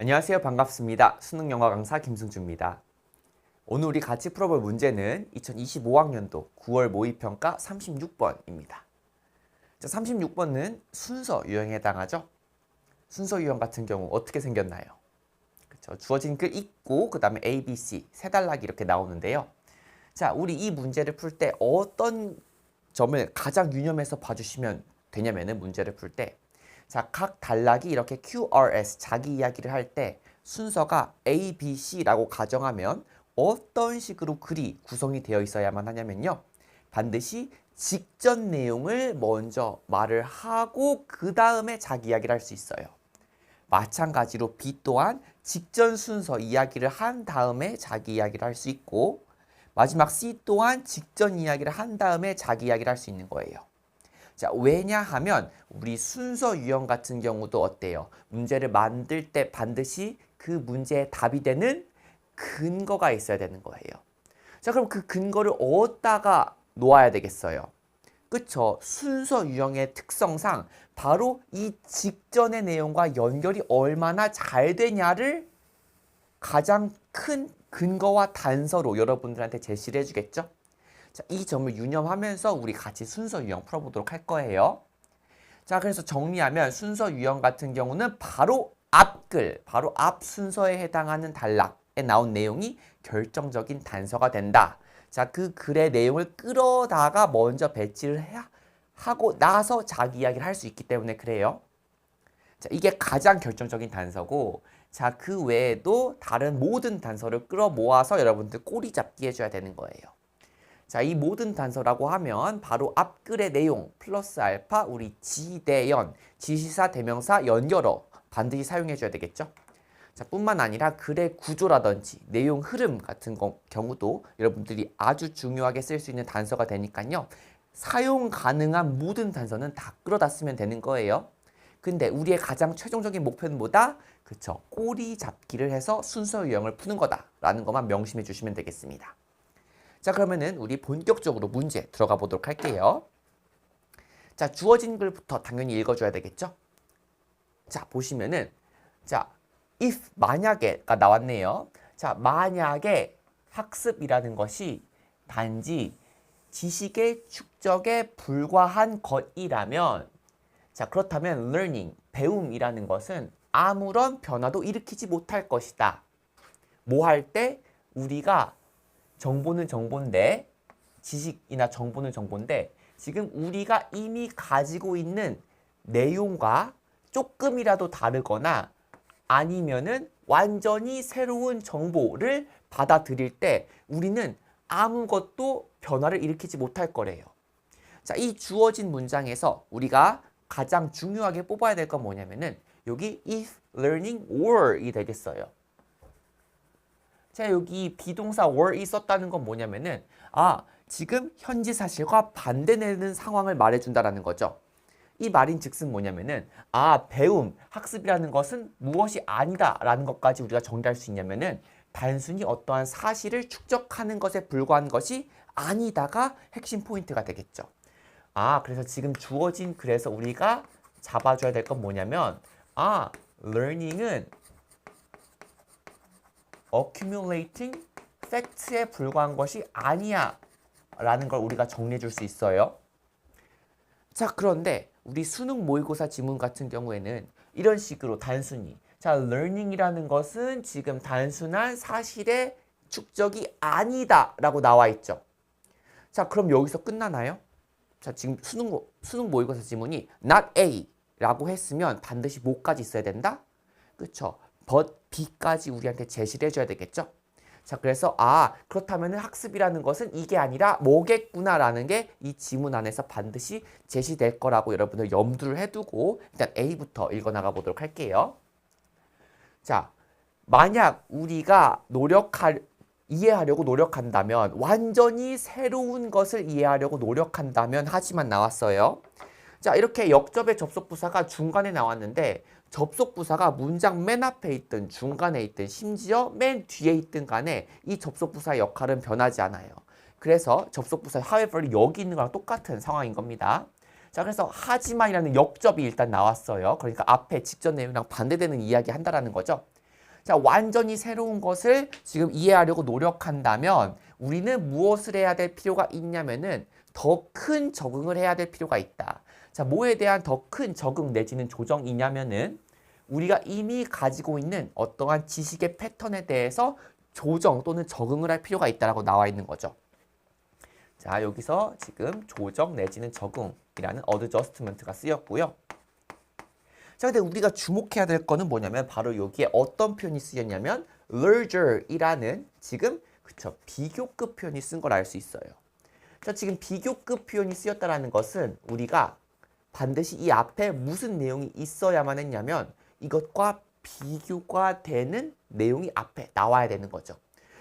안녕하세요. 반갑습니다. 수능영어 강사 김승주입니다. 오늘 우리 같이 풀어볼 문제는 2025학년도 9월 모의평가 36번입니다. 자, 36번은 순서 유형에 해당하죠. 순서 유형 같은 경우 어떻게 생겼나요? 그렇죠. 주어진 글 읽고 그 다음에 A, B, C 세 단락이 이렇게 나오는데요. 자, 우리 이 문제를 풀 때 어떤 점을 가장 유념해서 봐주시면 되냐면은 문제를 풀 때 자, 각 단락이 이렇게 QRS 자기 이야기를 할 때 순서가 A, B, C라고 가정하면 어떤 식으로 글이 구성이 되어 있어야만 하냐면요. 반드시 직전 내용을 먼저 말을 하고 그 다음에 자기 이야기를 할 수 있어요. 마찬가지로 B 또한 직전 순서 이야기를 한 다음에 자기 이야기를 할 수 있고 마지막 C 또한 직전 이야기를 한 다음에 자기 이야기를 할 수 있는 거예요. 자, 왜냐하면 우리 순서 유형 같은 경우도 어때요? 문제를 만들 때 반드시 그 문제의 답이 되는 근거가 있어야 되는 거예요. 자, 그럼 그 근거를 어디다가 놓아야 되겠어요? 그쵸? 순서 유형의 특성상 바로 이 직전의 내용과 연결이 얼마나 잘 되냐를 가장 큰 근거와 단서로 여러분들한테 제시를 해주겠죠? 자, 이 점을 유념하면서 우리 같이 순서 유형 풀어보도록 할 거예요. 자, 그래서 정리하면 순서 유형 같은 경우는 바로 앞글, 바로 앞 순서에 해당하는 단락에 나온 내용이 결정적인 단서가 된다. 자, 그 글의 내용을 끌어다가 먼저 배치를 하고 나서 자기 이야기를 할 수 있기 때문에 그래요. 자, 이게 가장 결정적인 단서고, 자, 그 외에도 다른 모든 단서를 끌어 모아서 여러분들 꼬리 잡기 해줘야 되는 거예요. 자, 이 모든 단서라고 하면 바로 앞글의 내용 플러스 알파 우리 지대연, 지시사, 대명사, 연결어 반드시 사용해줘야 되겠죠. 자, 뿐만 아니라 글의 구조라든지 내용 흐름 같은 경우도 여러분들이 아주 중요하게 쓸 수 있는 단서가 되니까요. 사용 가능한 모든 단서는 다 끌어다 쓰면 되는 거예요. 근데 우리의 가장 최종적인 목표는 뭐다? 그쵸, 꼬리 잡기를 해서 순서 유형을 푸는 거다라는 것만 명심해 주시면 되겠습니다. 자, 그러면은 우리 본격적으로 문제 들어가 보도록 할게요. 자, 주어진 글부터 당연히 읽어줘야 되겠죠? 자, 보시면은 자, if 만약에가 나왔네요. 자, 만약에 학습이라는 것이 단지 지식의 축적에 불과한 것이라면 자, 그렇다면 learning, 배움이라는 것은 아무런 변화도 일으키지 못할 것이다. 뭐 할 때? 우리가 정보는 정보인데 지식이나 정보는 정보인데 지금 우리가 이미 가지고 있는 내용과 조금이라도 다르거나 아니면은 완전히 새로운 정보를 받아들일 때 우리는 아무것도 변화를 일으키지 못할 거래요. 자, 이 주어진 문장에서 우리가 가장 중요하게 뽑아야 될 건 뭐냐면은 여기 if learning were이 되겠어요. 자, 여기 비동사 were이 썼다는 건 뭐냐면은 지금 현재 사실과 반대되는 상황을 말해준다라는 거죠. 이 말인 즉슨 뭐냐면은 배움, 학습이라는 것은 무엇이 아니다 라는 것까지 우리가 정리할 수 있냐면은 단순히 어떠한 사실을 축적하는 것에 불과한 것이 아니다가 핵심 포인트가 되겠죠. 그래서 지금 주어진 글에서 우리가 잡아줘야 될 건 뭐냐면 learning은 accumulating facts에 불과한 것이 아니야 라는 걸 우리가 정리해 줄 수 있어요. 자, 그런데 우리 수능 모의고사 지문 같은 경우에는 이런 식으로 단순히 자, learning이라는 것은 지금 단순한 사실의 축적이 아니다 라고 나와 있죠. 자, 그럼 여기서 끝나나요? 자, 지금 수능 모의고사 지문이 not A 라고 했으면 반드시 뭐까지 있어야 된다? 그쵸? but B까지 우리한테 제시를 해줘야 되겠죠? 자, 그래서 그렇다면 학습이라는 것은 이게 아니라 뭐겠구나 라는 게 이 지문 안에서 반드시 제시될 거라고 여러분들 염두를 해두고 일단 A부터 읽어나가 보도록 할게요. 자, 만약 우리가 이해하려고 노력한다면 완전히 새로운 것을 이해하려고 노력한다면 하지만 나왔어요. 자, 이렇게 역접의 접속부사가 중간에 나왔는데 접속부사가 문장 맨 앞에 있든 중간에 있든 심지어 맨 뒤에 있든 간에 이 접속부사의 역할은 변하지 않아요. 그래서 접속부사 however이 여기 있는 거랑 똑같은 상황인 겁니다. 자, 그래서 하지만이라는 역접이 일단 나왔어요. 그러니까 앞에 직전 내용이랑 반대되는 이야기 한다라는 거죠. 자, 완전히 새로운 것을 지금 이해하려고 노력한다면 우리는 무엇을 해야 될 필요가 있냐면은 더 큰 적응을 해야 될 필요가 있다. 자, 뭐에 대한 더 큰 적응 내지는 조정이냐면은 우리가 이미 가지고 있는 어떠한 지식의 패턴에 대해서 조정 또는 적응을 할 필요가 있다라고 나와 있는 거죠. 자, 여기서 지금 조정 내지는 적응이라는 adjustment가 쓰였고요. 자, 근데 우리가 주목해야 될 거는 뭐냐면 바로 여기에 어떤 표현이 쓰였냐면 larger이라는 지금 그쵸 비교급 표현이 쓴 걸 알 수 있어요. 자, 지금 비교급 표현이 쓰였다라는 것은 우리가 반드시 이 앞에 무슨 내용이 있어야만 했냐면 이것과 비교가 되는 내용이 앞에 나와야 되는 거죠.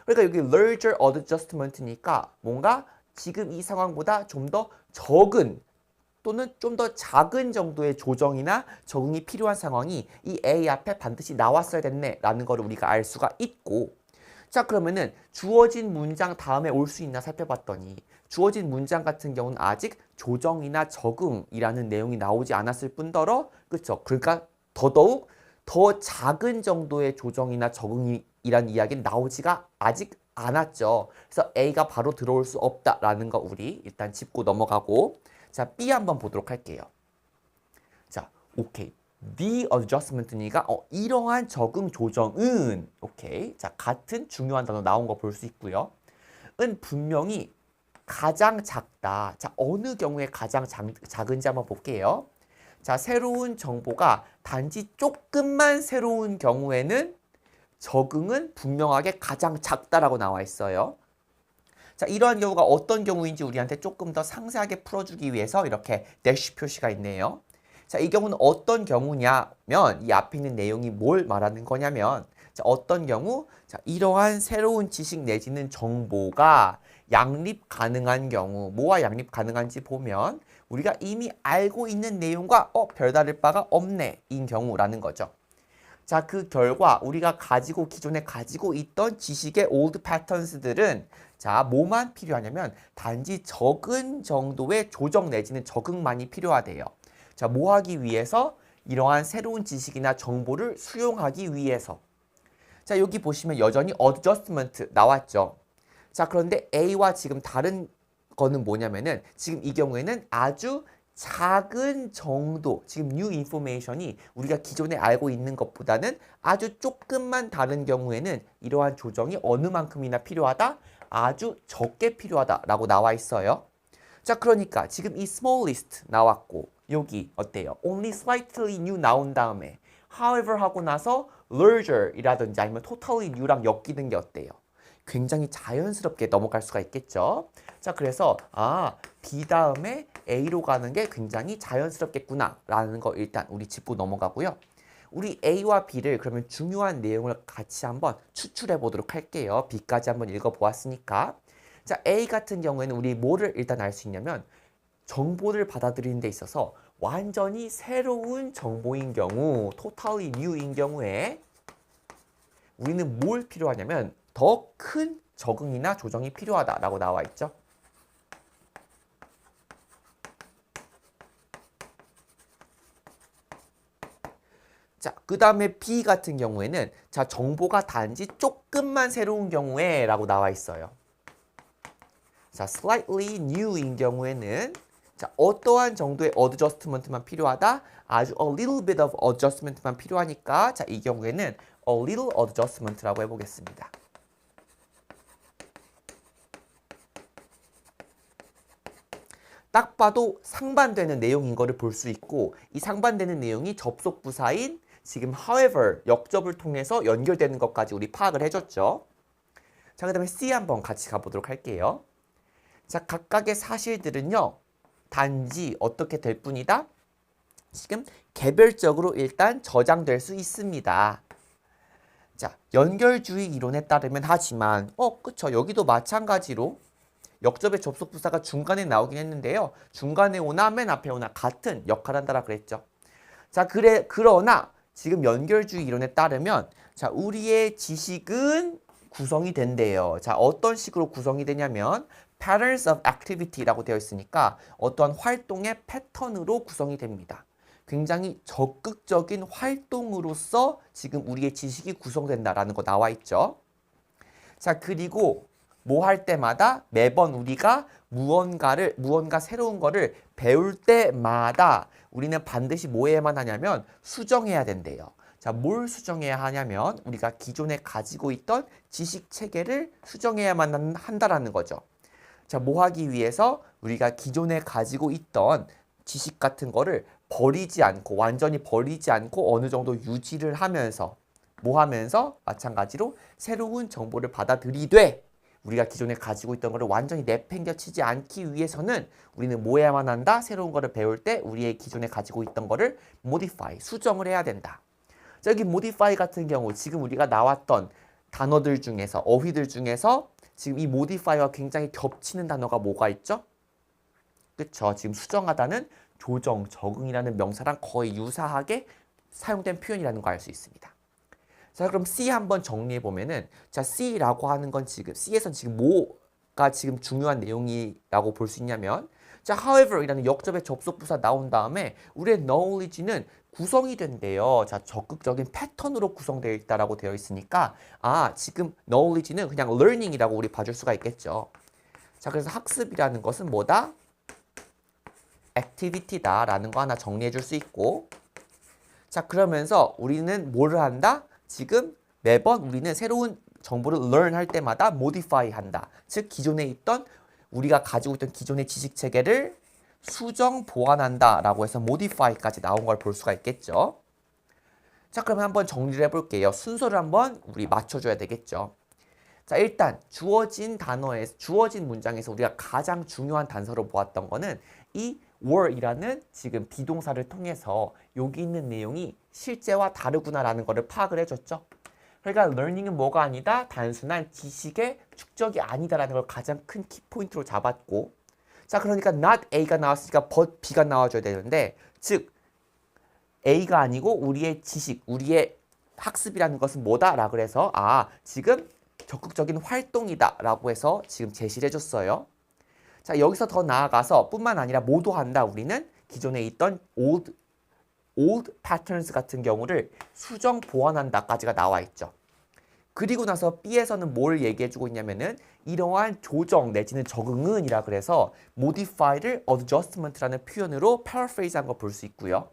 그러니까 여기 larger adjustment니까 뭔가 지금 이 상황보다 좀 더 적은 또는 좀 더 작은 정도의 조정이나 적응이 필요한 상황이 이 A 앞에 반드시 나왔어야 됐네라는 걸 우리가 알 수가 있고, 자, 그러면은 주어진 문장 다음에 올 수 있나 살펴봤더니 주어진 문장 같은 경우는 아직 조정이나 적응이라는 내용이 나오지 않았을 뿐더러 그렇죠. 그러니까 더더욱 더 작은 정도의 조정이나 적응이라는 이야기는 나오지가 아직 않았죠. 그래서 A가 바로 들어올 수 없다라는 거 우리 일단 짚고 넘어가고, 자, B 한번 보도록 할게요. 자, 오케이. The adjustment니까 이러한 적응 조정은 오케이. 자, 같은 중요한 단어 나온 거 볼 수 있고요. 은 분명히 가장 작다. 자, 어느 경우에 가장 작은지 한번 볼게요. 자, 새로운 정보가 단지 조금만 새로운 경우에는 적응은 분명하게 가장 작다라고 나와 있어요. 자, 이러한 경우가 어떤 경우인지 우리한테 조금 더 상세하게 풀어주기 위해서 이렇게 대쉬 표시가 있네요. 자, 이 경우는 어떤 경우냐면 이 앞에 있는 내용이 뭘 말하는 거냐면 자, 어떤 경우? 자, 이러한 새로운 지식 내지는 정보가 양립 가능한 경우, 뭐와 양립 가능한지 보면 우리가 이미 알고 있는 내용과 별다를 바가 없네 인 경우라는 거죠. 자, 그 결과 우리가 기존에 가지고 있던 지식의 old patterns들은 자, 뭐만 필요하냐면 단지 적은 정도의 조정 내지는 적응만이 필요하대요. 자, 뭐 하기 위해서? 이러한 새로운 지식이나 정보를 수용하기 위해서. 자, 여기 보시면 여전히 adjustment 나왔죠. 자, 그런데 A와 지금 다른 거는 뭐냐면은 지금 이 경우에는 아주 작은 정도, 지금 new information이 우리가 기존에 알고 있는 것보다는 아주 조금만 다른 경우에는 이러한 조정이 어느 만큼이나 필요하다? 아주 적게 필요하다라고 나와 있어요. 자, 그러니까 지금 이 smallest 나왔고 여기 어때요? only slightly new 나온 다음에 however 하고 나서 larger이라든지 아니면 totally new랑 엮이는 게 어때요? 굉장히 자연스럽게 넘어갈 수가 있겠죠. 자, 그래서 B 다음에 A로 가는 게 굉장히 자연스럽겠구나 라는 거 일단 우리 짚고 넘어가고요. 우리 A와 B를 그러면 중요한 내용을 같이 한번 추출해 보도록 할게요. B까지 한번 읽어보았으니까. 자, A 같은 경우에는 우리 뭐를 일단 알 수 있냐면 정보를 받아들이는 데 있어서 완전히 새로운 정보인 경우, totally new인 경우에 우리는 뭘 필요하냐면 더 큰 적응이나 조정이 필요하다라고 나와 있죠. 자, 그 다음에 B 같은 경우에는 자, 정보가 단지 조금만 새로운 경우에 라고 나와 있어요. 자, slightly new인 경우에는 자, 어떠한 정도의 adjustment만 필요하다? 아주 a little bit of adjustment만 필요하니까 자, 이 경우에는 a little adjustment라고 해보겠습니다. 딱 봐도 상반되는 내용인 거를 볼 수 있고 이 상반되는 내용이 접속 부사인 지금 however 역접을 통해서 연결되는 것까지 우리 파악을 해줬죠. 자, 그 다음에 C 한번 같이 가보도록 할게요. 자, 각각의 사실들은요. 단지 어떻게 될 뿐이다? 지금 개별적으로 일단 저장될 수 있습니다. 자, 연결주의 이론에 따르면 하지만 그쵸. 여기도 마찬가지로 역접의 접속 부사가 중간에 나오긴 했는데요. 중간에 오나 맨 앞에 오나 같은 역할을 한다라 그랬죠. 자, 그러나 지금 연결주의 이론에 따르면 자, 우리의 지식은 구성이 된대요. 자, 어떤 식으로 구성이 되냐면 patterns of activity라고 되어 있으니까 어떠한 활동의 패턴으로 구성이 됩니다. 굉장히 적극적인 활동으로서 지금 우리의 지식이 구성된다라는 거 나와 있죠. 자, 그리고 뭐 할 때마다 매번 우리가 무언가 새로운 거를 배울 때마다 우리는 반드시 뭐 해야만 하냐면 수정해야 된대요. 자, 뭘 수정해야 하냐면 우리가 기존에 가지고 있던 지식 체계를 수정해야만 한다라는 거죠. 자, 뭐 하기 위해서 우리가 기존에 가지고 있던 지식 같은 거를 버리지 않고 완전히 버리지 않고 어느 정도 유지를 하면서 뭐 하면서 마찬가지로 새로운 정보를 받아들이되 우리가 기존에 가지고 있던 거를 완전히 내팽겨치지 않기 위해서는 우리는 뭐 해야만 한다? 새로운 거를 배울 때 우리의 기존에 가지고 있던 거를 modify, 수정을 해야 된다. 자, 여기 modify 같은 경우 지금 우리가 나왔던 단어들 중에서 어휘들 중에서 지금 이 modify와 굉장히 겹치는 단어가 뭐가 있죠? 그쵸? 지금 수정하다는 조정, 적응이라는 명사랑 거의 유사하게 사용된 표현이라는 거 알 수 있습니다. 자, 그럼 C 한번 정리해 보면은, 자, C라고 하는 건 지금 C에선 지금 뭐가 지금 중요한 내용이라고 볼 수 있냐면, 자, however이라는 역접의 접속부사 나온 다음에 우리의 knowledge는 구성이 된대요. 자, 적극적인 패턴으로 구성되어 있다라고 되어 있으니까, 아, 지금 knowledge는 그냥 learning이라고 우리 봐줄 수가 있겠죠. 자, 그래서 학습이라는 것은 뭐다? activity다라는 거 하나 정리해 줄 수 있고, 자, 그러면서 우리는 뭐를 한다? 지금 매번 우리는 새로운 정보를 learn 할 때마다 modify 한다. 즉 기존에 있던 우리가 가지고 있던 기존의 지식 체계를 수정 보완한다 라고 해서 modify까지 나온 걸 볼 수가 있겠죠. 자, 그러면 한번 정리를 해볼게요. 순서를 한번 우리 맞춰줘야 되겠죠. 자, 일단 주어진 문장에서 우리가 가장 중요한 단서로 보았던 거는 이 were이라는 지금 비동사를 통해서 여기 있는 내용이 실제와 다르구나라는 것을 파악을 해줬죠. 그러니까 learning은 뭐가 아니다? 단순한 지식의 축적이 아니다라는 걸 가장 큰 키포인트로 잡았고, 자, 그러니까 not A가 나왔으니까 but B가 나와줘야 되는데, 즉 A가 아니고 우리의 지식, 우리의 학습이라는 것은 뭐다? 라고 해서 지금 적극적인 활동이다 라고 해서 지금 제시를 해줬어요. 자, 여기서 더 나아가서 뿐만 아니라 뭐도 한다. 우리는 기존에 있던 old patterns 같은 경우를 수정 보완한다까지가 나와 있죠. 그리고 나서 B에서는 뭘 얘기해주고 있냐면은 이러한 조정 내지는 적응은 이라 그래서 modify를 adjustment라는 표현으로 paraphrase한 거 볼 수 있고요.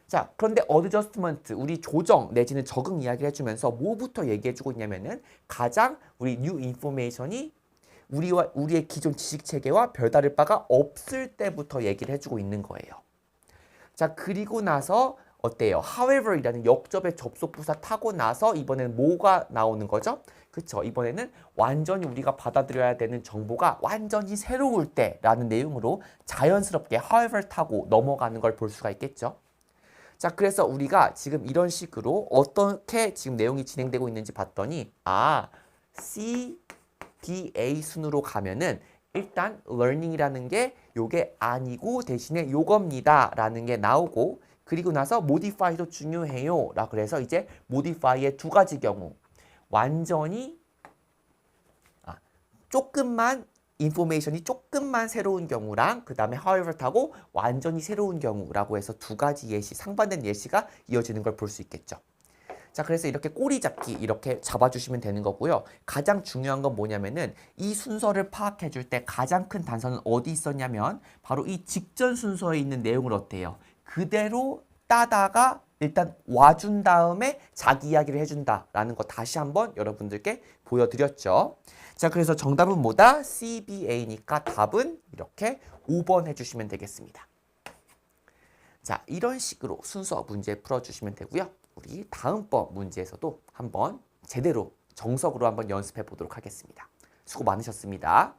자, 그런데 adjustment, 우리 조정 내지는 적응 이야기를 해주면서 뭐부터 얘기해주고 있냐면은 가장 우리 new information이 우리의 기존 지식 체계와 별다를 바가 없을 때부터 얘기를 해주고 있는 거예요. 자, 그리고 나서 어때요? however이라는 역접의 접속부사 타고 나서 이번에는 뭐가 나오는 거죠? 그쵸? 이번에는 완전히 우리가 받아들여야 되는 정보가 완전히 새로울 때라는 내용으로 자연스럽게 however 타고 넘어가는 걸 볼 수가 있겠죠? 자, 그래서 우리가 지금 이런 식으로 어떻게 지금 내용이 진행되고 있는지 봤더니 C, D, A 순으로 가면은 일단 learning이라는 게 요게 아니고 대신에 요겁니다 라는 게 나오고, 그리고 나서 modify도 중요해요 라 그래서 이제 modify의 두 가지 경우, 완전히 조금만 인포메이션이 조금만 새로운 경우랑 그 다음에 however 타고 완전히 새로운 경우라고 해서 두 가지 예시, 상반된 예시가 이어지는 걸 볼 수 있겠죠. 자, 그래서 이렇게 꼬리 잡기 이렇게 잡아주시면 되는 거고요. 가장 중요한 건 뭐냐면은 이 순서를 파악해 줄 때 가장 큰 단서는 어디 있었냐면 바로 이 직전 순서에 있는 내용을 어때요? 그대로 따다가 일단 와준 다음에 자기 이야기를 해준다라는 거 다시 한번 여러분들께 보여드렸죠. 자, 그래서 정답은 뭐다? CBA니까 답은 이렇게 5번 해주시면 되겠습니다. 자, 이런 식으로 순서 문제 풀어주시면 되고요. 우리 다음번 문제에서도 한번 제대로 정석으로 한번 연습해 보도록 하겠습니다. 수고 많으셨습니다.